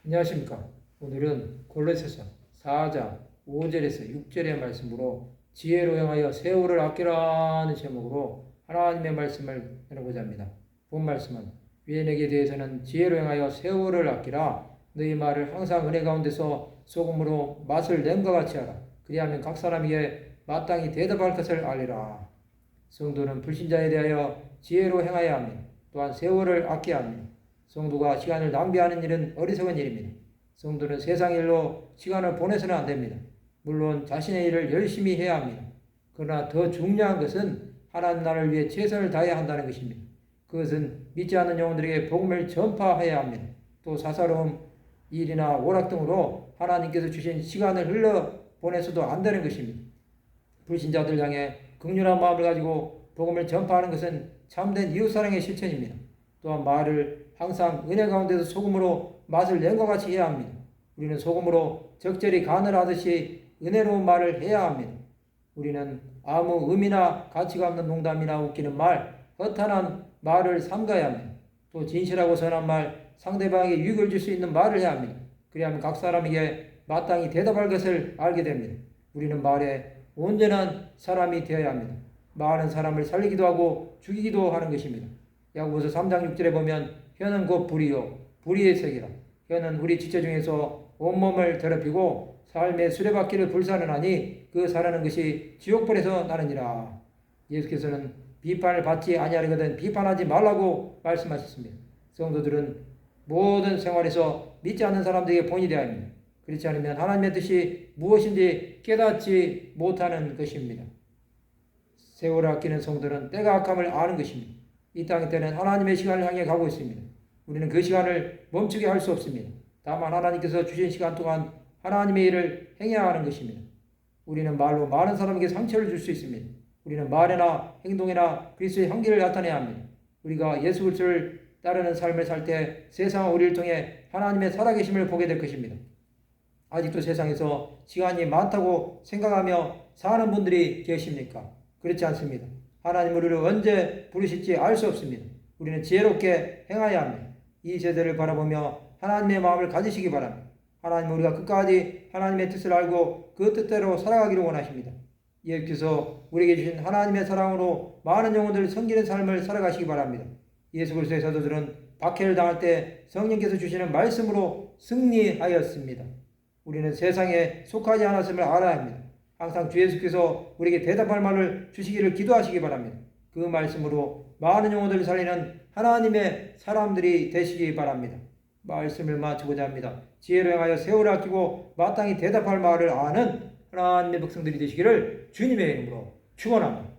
안녕하십니까. 오늘은 골로새서 4장 5절에서 6절의 말씀으로 지혜로 행하여 세월을 아끼라는 제목으로 하나님의 말씀을 나누고자 합니다. 본 말씀은 유엔에게 대해서는 지혜로 행하여 세월을 아끼라. 너희 말을 항상 은혜 가운데서 소금으로 맛을 냄과 같이 하라. 그리하면 각 사람에게 마땅히 대답할 것을 알리라. 성도는 불신자에 대하여 지혜로 행하여야 합니다. 또한 세월을 아껴야 합니다. 성도가 시간을 낭비하는 일은 어리석은 일입니다. 성도는 세상 일로 시간을 보내서는 안 됩니다. 물론 자신의 일을 열심히 해야 합니다. 그러나 더 중요한 것은 하나님 나라를 위해 최선을 다해야 한다는 것입니다. 그것은 믿지 않는 영혼들에게 복음을 전파해야 합니다. 또 사사로움, 일이나 오락 등으로 하나님께서 주신 시간을 흘러 보내서도 안 되는 것입니다. 불신자들 향해 긍휼한 마음을 가지고 복음을 전파하는 것은 참된 이웃사랑의 실천입니다. 또한 말을 항상 은혜 가운데서 소금으로 맛을 낸 것 같이 해야 합니다. 우리는 소금으로 적절히 간을 하듯이 은혜로운 말을 해야 합니다. 우리는 아무 의미나 가치가 없는 농담이나 웃기는 말, 허탄한 말을 삼가야 합니다. 또 진실하고 선한 말, 상대방에게 유익을 줄 수 있는 말을 해야 합니다. 그리하면 각 사람에게 마땅히 대답할 것을 알게 됩니다. 우리는 말에 온전한 사람이 되어야 합니다. 많은 사람을 살리기도 하고 죽이기도 하는 것입니다. 야고보서 3장 6절에 보면 혀는 곧 불이요 불의의 색이라. 혀는 우리 지체 중에서 온몸을 더럽히고 삶의 수레바퀴를 불사르나니 그 사르는 것이 지옥불에서 나느니라. 예수께서는 비판을 받지 아니하려거든 비판하지 말라고 말씀하셨습니다. 성도들은 모든 생활에서 믿지 않는 사람들에게 본이 되어야 합니다. 그렇지 않으면 하나님의 뜻이 무엇인지 깨닫지 못하는 것입니다. 세월을 아끼는 성도는 때가 악함을 아는 것입니다. 이 땅 때는 하나님의 시간을 향해 가고 있습니다. 우리는 그 시간을 멈추게 할 수 없습니다. 다만 하나님께서 주신 시간 동안 하나님의 일을 행해야 하는 것입니다. 우리는 말로 많은 사람에게 상처를 줄 수 있습니다. 우리는 말이나 행동이나 그리스도의 향기를 나타내야 합니다. 우리가 예수 그리스도를 따르는 삶을 살 때 세상은 우리를 통해 하나님의 살아계심을 보게 될 것입니다. 아직도 세상에서 시간이 많다고 생각하며 사는 분들이 계십니까? 그렇지 않습니다. 하나님 우리를 언제 부르실지 알 수 없습니다. 우리는 지혜롭게 행해야 합니다. 이 세대를 바라보며 하나님의 마음을 가지시기 바랍니다. 하나님은 우리가 끝까지 하나님의 뜻을 알고 그 뜻대로 살아가기를 원하십니다. 예수께서 우리에게 주신 하나님의 사랑으로 많은 영혼들을 섬기는 삶을 살아가시기 바랍니다. 예수 그리스도의 사도들은 박해를 당할 때 성령께서 주시는 말씀으로 승리하였습니다. 우리는 세상에 속하지 않았음을 알아야 합니다. 항상 주 예수께서 우리에게 대답할 말을 주시기를 기도하시기 바랍니다. 그 말씀으로 많은 영혼들을 살리는 하나님의 사람들이 되시기 바랍니다. 말씀을 마치고자 합니다. 지혜로 행하여 세월을 아끼고 마땅히 대답할 말을 아는 하나님의 백성들이 되시기를 주님의 이름으로 축원합니다.